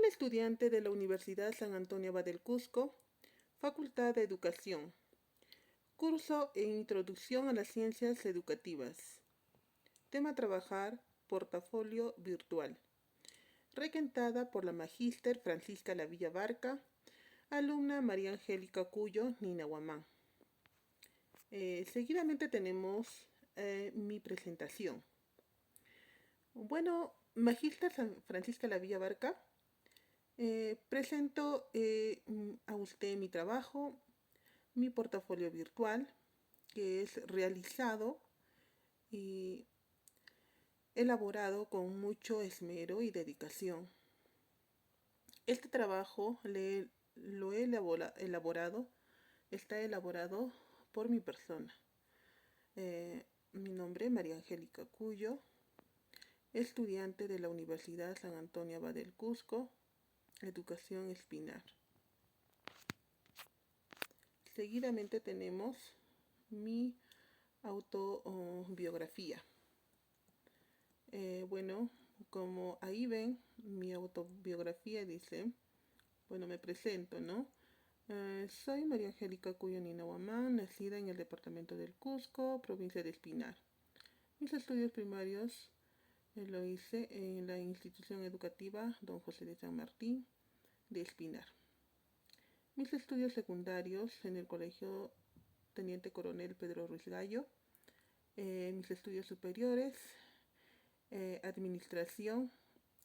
estudiante de la Universidad San Antonio Abad del Cusco, Facultad de Educación. Curso en Introducción a las Ciencias Educativas. Tema a trabajar, portafolio virtual. Requentada por la magíster Francisca Lavilla Barca, alumna María Angélica Cuyo Ninahuamán. Seguidamente tenemos mi presentación. Bueno, magíster Francisca Lavilla Barca, presento a usted mi trabajo, mi portafolio virtual, que es realizado y elaborado con mucho esmero y dedicación. Este trabajo está elaborado por mi persona. Mi nombre es María Angélica Cuyo, estudiante de la Universidad San Antonio Abad del Cusco, Educación Espinar. Seguidamente tenemos mi autobiografía. Bueno, como ahí ven, mi autobiografía dice, bueno, me presento, ¿no? Soy María Angélica Cuyo Ninahuamán, nacida en el departamento del Cusco, provincia de Espinar. Mis estudios primarios lo hice en la institución educativa Don José de San Martín de Espinar. Mis estudios secundarios en el colegio Teniente Coronel Pedro Ruiz Gallo. Mis estudios superiores, administración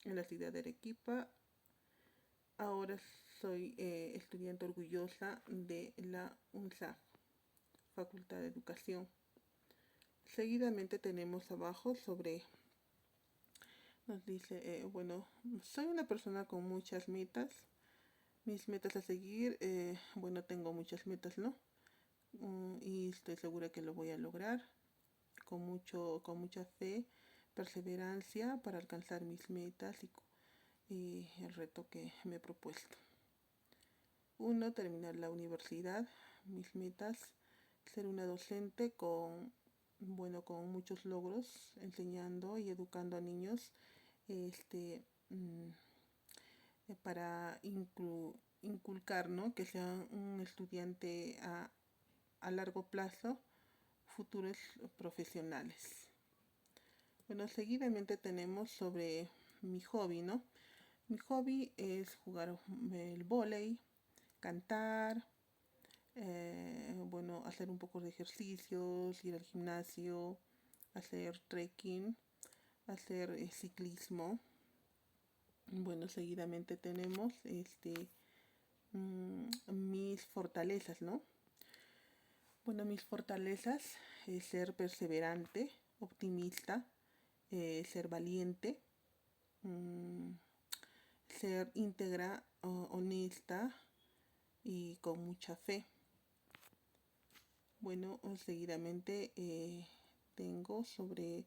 en la ciudad de Arequipa. Ahora soy estudiante orgullosa de la UNSAG, Facultad de Educación. Seguidamente tenemos abajo nos dice, bueno, soy una persona con muchas metas. Mis metas a seguir, bueno, tengo muchas metas, ¿no? Y estoy segura que lo voy a lograr con mucha fe, perseverancia para alcanzar mis metas y el reto que me he propuesto. 1. Terminar la universidad. Mis metas, ser una docente con muchos logros, enseñando y educando a niños para inculcar, ¿no?, que sea un estudiante a largo plazo, futuros profesionales. Bueno, seguidamente tenemos sobre mi hobby, ¿no? Mi hobby es jugar el vóley, cantar, hacer un poco de ejercicios, ir al gimnasio, hacer trekking, hacer ciclismo. Bueno, seguidamente tenemos mis fortalezas, ¿no? Bueno, mis fortalezas es ser perseverante, optimista, ser valiente, ser íntegra, honesta y con mucha fe. Bueno, seguidamente tengo sobre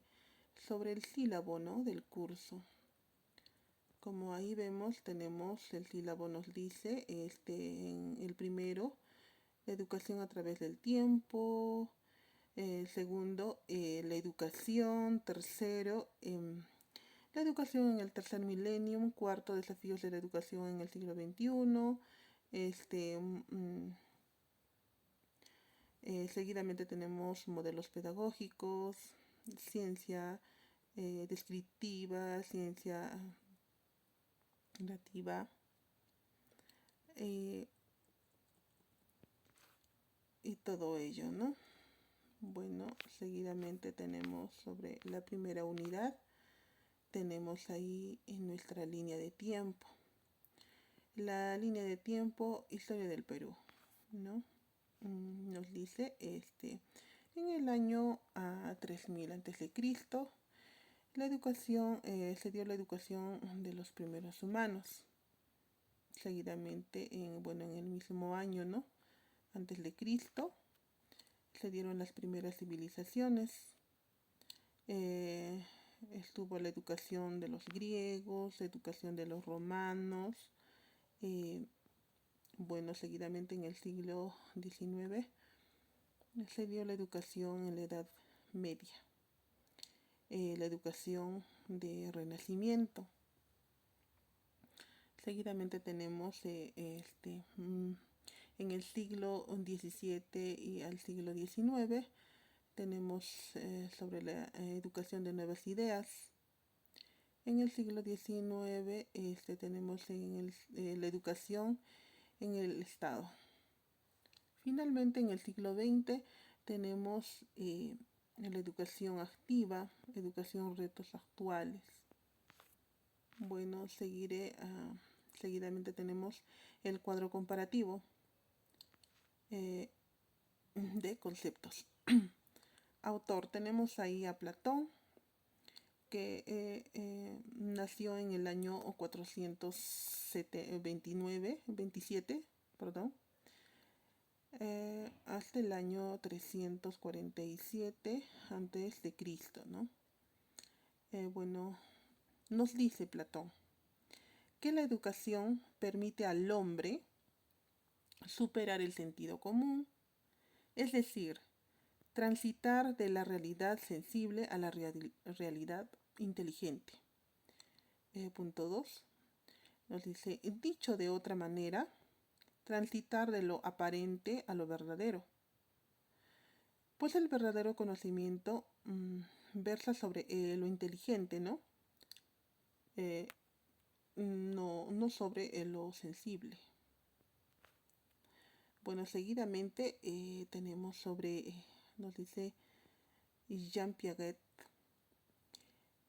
el sílabo, ¿no?, del curso. Como ahí vemos, tenemos el sílabo, nos dice en el primero, la educación a través del tiempo. Segundo, la educación. Tercero, la educación en el tercer milenio. Cuarto, desafíos de la educación en el siglo XXI. Seguidamente tenemos modelos pedagógicos, ciencia descriptiva, ciencia nativa, y todo ello, ¿no? Bueno, seguidamente tenemos sobre la primera unidad, tenemos ahí en nuestra línea de tiempo. La línea de tiempo, historia del Perú, ¿no? Nos dice en el año 3000 a.C., la educación, se dio la educación de los primeros humanos. Seguidamente, en el mismo año, ¿no?, antes de Cristo, se dieron las primeras civilizaciones. Estuvo la educación de los griegos, la educación de los romanos. Seguidamente en el siglo XIX se dio la educación en la Edad Media. La educación de Renacimiento. Seguidamente tenemos en el siglo XVII y al siglo XIX, tenemos sobre la educación de nuevas ideas. En el siglo XIX tenemos la educación en el Estado. Finalmente, en el siglo XX tenemos la educación activa, educación retos actuales. Bueno, seguidamente tenemos el cuadro comparativo de conceptos. Autor, tenemos ahí a Platón, que nació en el año 427, perdón, hasta el año 347 antes de Cristo, ¿no? Bueno, nos dice Platón que la educación permite al hombre superar el sentido común, es decir, transitar de la realidad sensible a la realidad inteligente. Punto 2. Nos dice, dicho de otra manera, transitar de lo aparente a lo verdadero. Pues el verdadero conocimiento versa sobre lo inteligente, ¿no? No sobre lo sensible. Bueno, seguidamente tenemos nos dice Jean Piaget,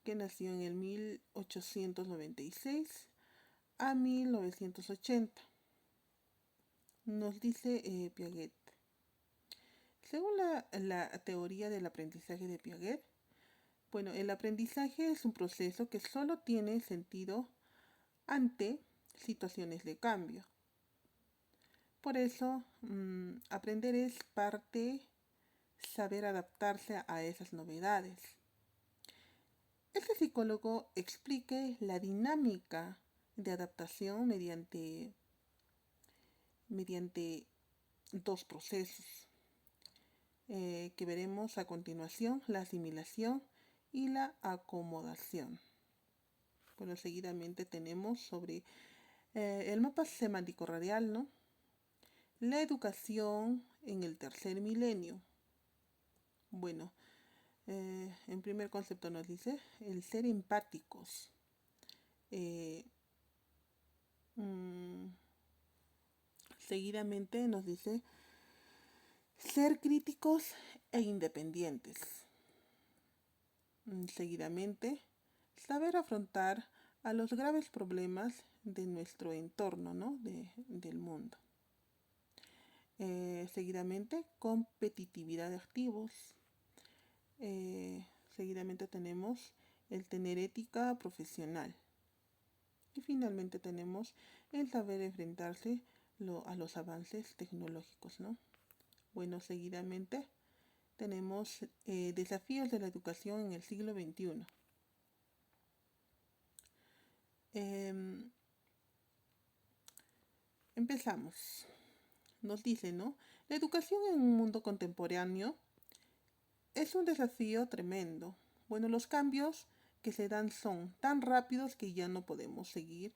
que nació en el 1896 a 1980. Nos dice Piaget, según la teoría del aprendizaje de Piaget, bueno, el aprendizaje es un proceso que solo tiene sentido ante situaciones de cambio. Por eso, aprender es saber adaptarse a esas novedades. Este psicólogo explica la dinámica de adaptación mediante dos procesos que veremos a continuación, la asimilación y la acomodación. Bueno, seguidamente tenemos sobre el mapa semántico radial, ¿no? La educación en el tercer milenio. Bueno, en primer concepto nos dice el ser empáticos. Seguidamente nos dice ser críticos e independientes. Seguidamente, saber afrontar a los graves problemas de nuestro entorno, ¿no? Del mundo. Seguidamente, competitividad de activos. Seguidamente tenemos el tener ética profesional. Y finalmente tenemos el saber enfrentarse a los avances tecnológicos, ¿no? Bueno, seguidamente tenemos desafíos de la educación en el siglo XXI. Empezamos. Nos dice, ¿no? La educación en un mundo contemporáneo es un desafío tremendo. Bueno, los cambios que se dan son tan rápidos que ya no podemos seguir,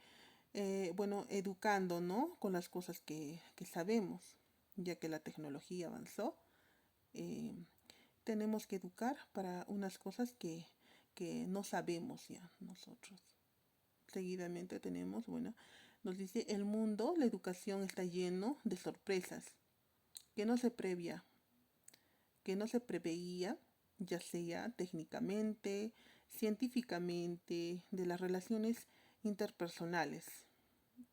educando, ¿no? Con las cosas que sabemos, ya que la tecnología avanzó. Tenemos que educar para unas cosas que no sabemos ya nosotros. Seguidamente tenemos, nos dice, el mundo, la educación está lleno de sorpresas que no se preveía, ya sea técnicamente, científicamente, de las relaciones interpersonales.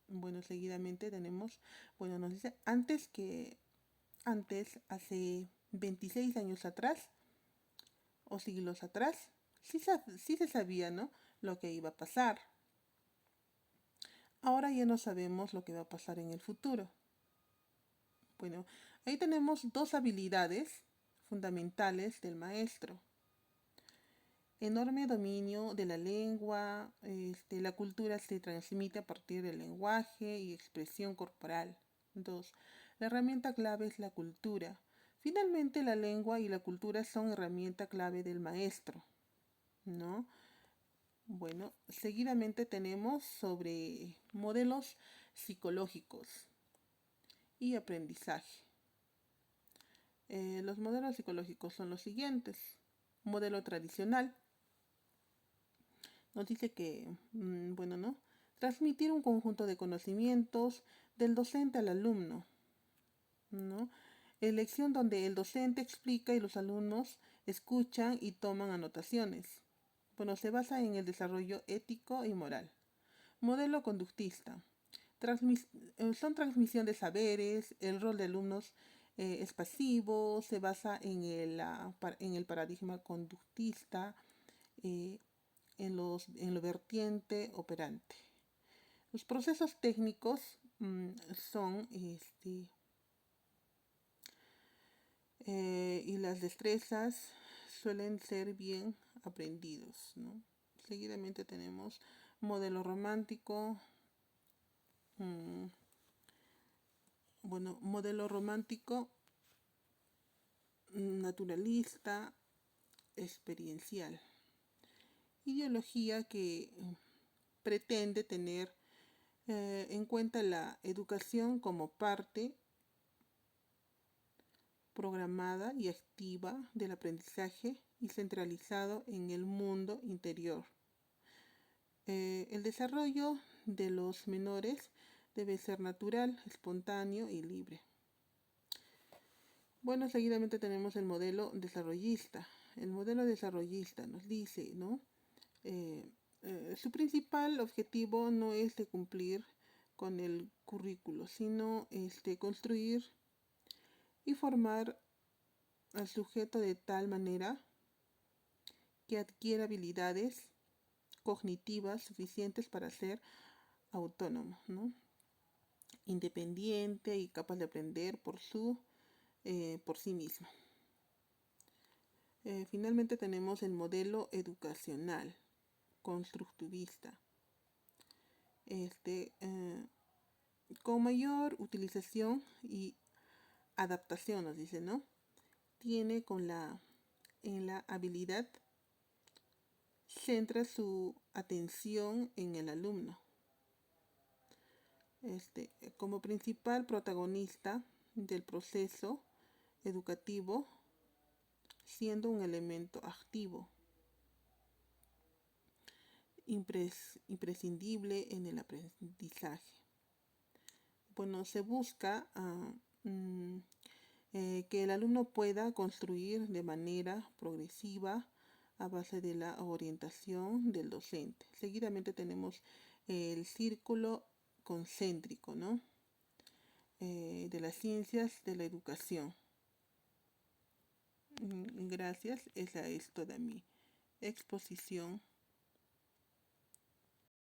Bueno, seguidamente tenemos, nos dice, hace 26 años atrás, o siglos atrás, sí se sabía, ¿no?, lo que iba a pasar. Ahora ya no sabemos lo que va a pasar en el futuro. Bueno, ahí tenemos dos habilidades fundamentales del maestro. Enorme dominio de la lengua, la cultura se transmite a partir del lenguaje y expresión corporal. 2. La herramienta clave es la cultura. Finalmente, la lengua y la cultura son herramienta clave del maestro, ¿no? Bueno, seguidamente tenemos sobre modelos psicológicos y aprendizaje. Los modelos psicológicos son los siguientes. Modelo tradicional. Nos dice que, bueno, ¿no? Transmitir un conjunto de conocimientos del docente al alumno, ¿no? Elección donde el docente explica y los alumnos escuchan y toman anotaciones. Bueno, se basa en el desarrollo ético y moral. Modelo conductista. Son transmisión de saberes, el rol de alumnos es pasivo, se basa en el paradigma conductista, en lo vertiente operante. Los procesos técnicos son y las destrezas suelen ser bien aprendidos, ¿no? Seguidamente tenemos modelo romántico. Bueno, modelo romántico, naturalista, experiencial. Ideología que pretende tener en cuenta la educación como parte programada y activa del aprendizaje y centralizado en el mundo interior. El desarrollo de los menores debe ser natural, espontáneo y libre. Bueno, seguidamente tenemos el modelo desarrollista. El modelo desarrollista nos dice, ¿no? Su principal objetivo no es de cumplir con el currículo, sino construir y formar al sujeto de tal manera que adquiera habilidades cognitivas suficientes para ser autónomo, ¿no? Independiente y capaz de aprender por sí mismo. Finalmente tenemos el modelo educacional constructivista. Con mayor utilización y adaptación, nos dice, ¿no? Tiene en la habilidad, centra su atención en el alumno. Como principal protagonista del proceso educativo, siendo un elemento activo, imprescindible en el aprendizaje. Bueno, se busca que el alumno pueda construir de manera progresiva a base de la orientación del docente. Seguidamente tenemos el círculo concéntrico, ¿no? De las ciencias de la educación. Gracias, esa es toda mi exposición.